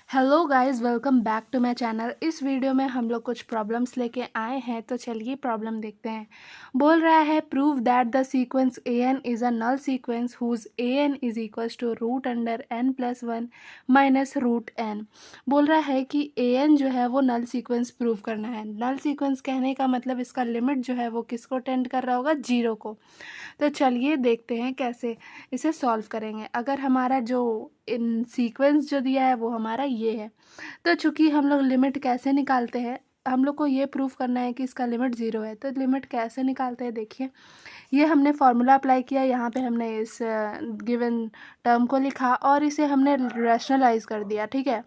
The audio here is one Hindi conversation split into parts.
Hello guys, welcome back to my channel. इस वीडियो में हम लोग कुछ प्रॉब्लम्स लेके आए हैं, तो चलिए प्रॉब्लम देखते हैं। बोल रहा है prove that the sequence A N is a null sequence whose A N is equals to root under N plus one minus root N. बोल रहा है कि ए एन जो है वो नल सीक्वेंस प्रूव करना है। नल सीक्वेंस कहने का मतलब इसका लिमिट जो है वो किसको टेंड कर रहा होगा, जीरो को। तो चलिए देखते हैं कैसे इसे सॉल्व करेंगे। अगर हमारा जो इन सीक्वेंस जो दिया है वो हमारा ये है, तो चूंकि हम लोग लिमिट कैसे निकालते हैं, हम लोग को ये प्रूफ करना है कि इसका लिमिट ज़ीरो है। तो लिमिट कैसे निकालते हैं, देखिए ये हमने फार्मूला अप्लाई किया। यहाँ पे हमने इस गिवन टर्म को लिखा और इसे हमने रैशनलाइज कर दिया, ठीक है।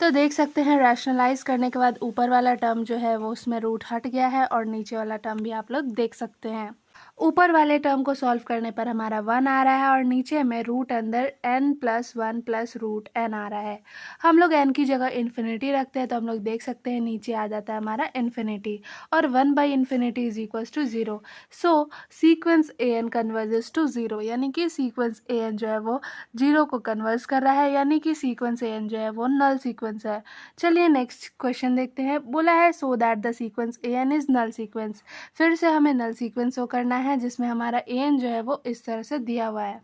तो देख सकते हैं रैशनलाइज करने के बाद ऊपर वाला टर्म जो है वो उसमें रूट हट गया है और नीचे वाला टर्म भी आप लोग देख सकते हैं। ऊपर वाले टर्म को सॉल्व करने पर हमारा वन आ रहा है और नीचे में रूट अंदर N plus one plus root N आ रहा है। हम लोग एन की जगह इन्फिनिटी रखते हैं, तो हम लोग देख सकते हैं नीचे आ जाता है हमारा इन्फिनिटी और one by infinity is equals to zero. So sequence A N converges to zero, यानी कि सीक्वेंस ए एन जो है वो जीरो को कन्वर्स कर रहा है, यानी कि सीक्वेंस ए एन जो है वो नल सीक्वेंस है। चलिए नेक्स्ट क्वेश्चन देखते हैं। बोला है so that the sequence A N is null sequence. फिर से हमें नल सीक्वेंस शो करना है जिसमें हमारा ए एन जो है वो इस तरह से दिया हुआ है।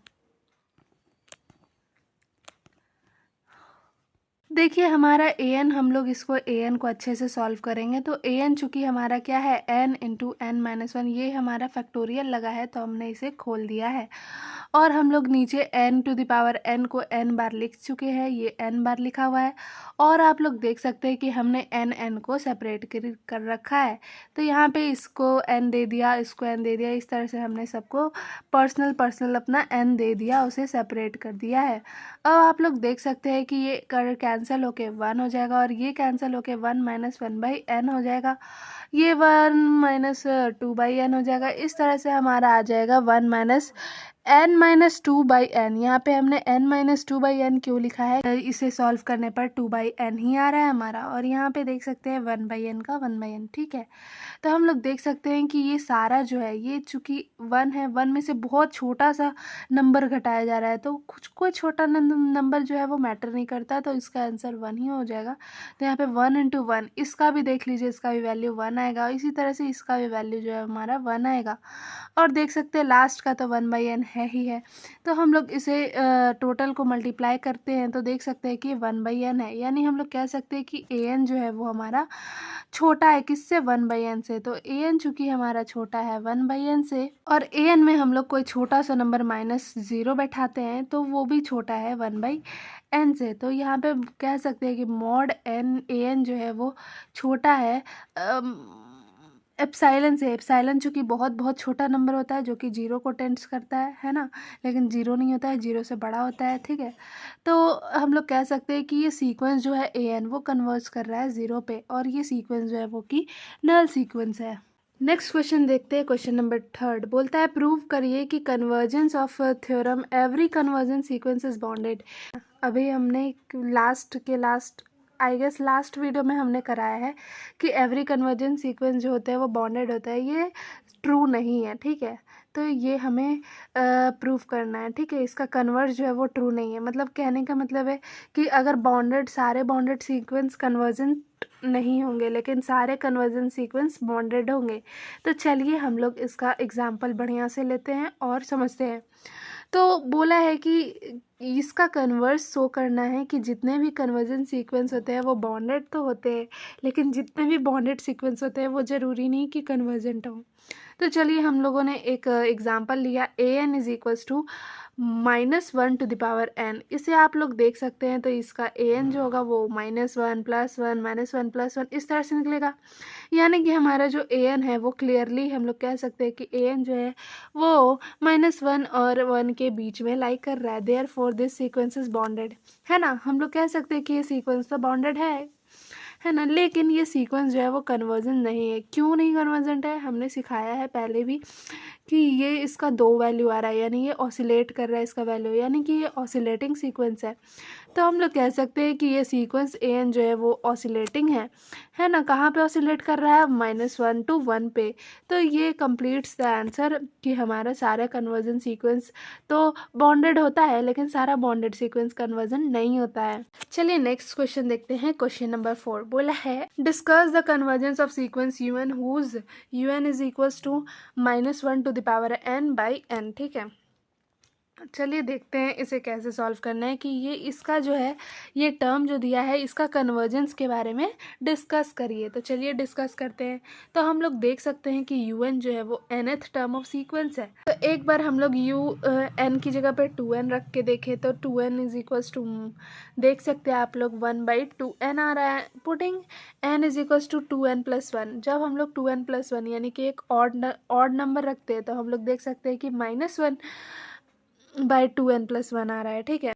देखिए हमारा ए एन, हम लोग इसको ए एन को अच्छे से सॉल्व करेंगे। तो ए एन चूंकि हमारा क्या है, N into N minus one, ये हमारा फैक्टोरियल लगा है तो हमने इसे खोल दिया है। और हम लोग नीचे N to the power N को एन बार लिख चुके हैं, ये एन बार लिखा हुआ है। और आप लोग देख सकते हैं कि हमने एन एन को सेपरेट कर रखा है। तो यहाँ पे इसको एन दे दिया, इसको एन दे दिया, इस तरह से हमने सबको पर्सनल पर्सनल अपना एन दे दिया, उसे सेपरेट कर दिया है। अब आप लोग देख सकते हैं कि ये कर कैंसिल होके वन हो जाएगा और ये कैंसिल होके one minus one by N हो जाएगा, ये one minus two by N हो जाएगा। इस तरह से हमारा आ जाएगा one minus N minus two by N. यहाँ पे हमने N minus two by N क्यों लिखा है, इसे सॉल्व करने पर टू बाई एन ही आ रहा है हमारा। और यहाँ पे देख सकते हैं वन बाई एन का वन बाई एन, ठीक है। तो हम लोग देख सकते हैं कि ये सारा जो है, ये चूंकि वन है, वन में से बहुत छोटा सा नंबर घटाया जा रहा है, तो कुछ कोई छोटा नंबर जो है वो मैटर नहीं करता, तो इसका आंसर वन ही हो जाएगा। तो यहाँ पे वन इंटू वन, इसका भी देख लीजिए, इसका भी वैल्यू वन आएगा, इसी तरह से इसका भी वैल्यू जो है हमारा वन आएगा। और देख सकते हैं लास्ट का तो वन बाई एन है ही है। तो हम लोग इसे टोटल को मल्टीप्लाई करते हैं तो देख सकते हैं कि वन बाई एन है, यानी हम लोग कह सकते हैं कि ए एन जो है वो हमारा छोटा है किससे, वन बाई एन से। तो ए एन चूंकि हमारा छोटा है वन बाई एन से, और ए एन में हम लोग कोई छोटा सा नंबर माइनस ज़ीरो बैठाते हैं तो वो भी छोटा है वन बाई एन से। तो यहाँ पे कह सकते हैं कि मॉड एन ए एन जो है वो छोटा है एप्साइलन से। एप्साइलन चूंकि बहुत बहुत छोटा नंबर होता है जो कि जीरो को टेंड्स करता है ना, लेकिन जीरो नहीं होता है, जीरो से बड़ा होता है, ठीक है। तो हम लोग कह सकते हैं कि ये सीक्वेंस जो है ए एन वो कन्वर्ज कर रहा है ज़ीरो पे, और ये सीक्वेंस जो है वो कि नल सीक्वेंस है। नेक्स्ट क्वेश्चन देखते हैं, क्वेश्चन नंबर थर्ड। बोलता है प्रूव करिए कि convergence of theorem every convergence sequence is bounded. अभी हमने last I guess last video में हमने कराया है कि एवरी कन्वर्जेंस सीक्वेंस जो होते हैं वो बॉन्डेड होता है। ये ट्रू नहीं है, ठीक है। तो ये हमें प्रूफ करना है, ठीक है। इसका कन्वर्ज जो है वो ट्रू नहीं है, मतलब कहने का मतलब है कि अगर बॉन्डेड, सारे बॉन्डेड सीक्वेंस कन्वर्जेंट नहीं होंगे, लेकिन सारे कन्वर्जेंट सीक्वेंस बॉन्डेड होंगे। तो चलिए हम लोग इसका एग्जाम्पल बढ़िया से लेते हैं और समझते हैं। तो बोला है कि इसका कन्वर्स शो करना है कि जितने भी कन्वर्जेंट सीक्वेंस होते हैं वो बॉन्डेड तो होते हैं, लेकिन जितने भी बॉन्डेड सीक्वेंस होते हैं वो ज़रूरी नहीं कि कन्वर्जेंट हो। तो चलिए हम लोगों ने एक एग्जांपल लिया, A N is equals to minus one to the power N. इसे आप लोग देख सकते हैं, तो इसका ए एन जो होगा वो minus one plus one minus one plus one इस तरह से निकलेगा। यानी कि हमारा जो ए एन है वो क्लियरली हम लोग कह सकते हैं कि ए एन जो है वो माइनस वन और वन के बीच में लाई कर रहा है। Therefore this sequence is bounded, है ना। हम लोग कह सकते हैं कि ये सीक्वेंस तो बॉन्डेड है ना, लेकिन ये सीक्वेंस जो है वो कन्वर्जेंट नहीं है। क्यों नहीं कन्वर्जेंट है, हमने सिखाया है पहले भी कि ये इसका दो वैल्यू आ रहा है, यानी ये ऑसिलेट कर रहा है इसका वैल्यू, यानी कि ये ऑसिलेटिंग सीक्वेंस है। तो हम लोग कह सकते हैं कि ये सीक्वेंस ए एन जो है वो ऑसिलेटिंग है ना। कहाँ पे ऑसिलेट कर रहा है, -1 to 1 पे। तो ये कंप्लीट्स द आंसर कि हमारा सारा कन्वर्जन सीक्वेंस तो बॉन्डेड होता है, लेकिन सारा बॉन्डेड सीक्वेंस कन्वर्जन नहीं होता है। चलिए नेक्स्ट क्वेश्चन देखते हैं। क्वेश्चन नंबर 4 बोला है discuss the convergence of sequence u n whose u n is equals to -1 to the power n by n। ठीक है, चलिए देखते हैं इसे कैसे सॉल्व करना है कि ये इसका जो है ये टर्म जो दिया है इसका कन्वर्जेंस के बारे में डिस्कस करिए। तो चलिए डिस्कस करते हैं। तो हम लोग देख सकते हैं कि यू एन जो है वो nth टर्म ऑफ सीक्वेंस है। तो एक बार हम लोग एन की जगह पे 2n रख के देखें तो 2n इज इक्वल्स टू, देख सकते हैं आप लोग 1/2n आ रहा है। Putting n is equals to 2n+1। जब हम लोग 2n+1 यानी कि एक ऑड नंबर रखते हैं तो हम लोग देख सकते हैं कि -1/2n+1 आ रहा है। ठीक है,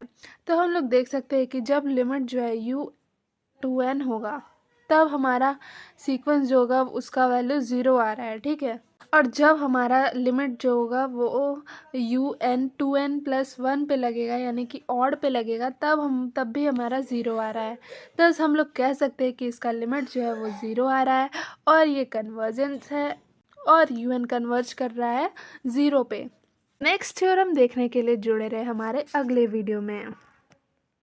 तो हम लोग देख सकते हैं कि जब लिमिट जो है u2n होगा तब हमारा सीक्वेंस जो होगा उसका वैल्यू 0 आ रहा है। ठीक है, और जब हमारा लिमिट जो होगा वो u2n+1 पे लगेगा यानी कि ऑड पे लगेगा तब भी हमारा 0 आ रहा है। थस हम लोग कह सकते हैं कि इसका लिमिट जो है वो 0 आ रहा है और ये कन्वर्जेंस है और un कन्वर्ज कर रहा है 0 पे। नेक्स्ट थ्योरम देखने के लिए जुड़े रहे हमारे अगले वीडियो में।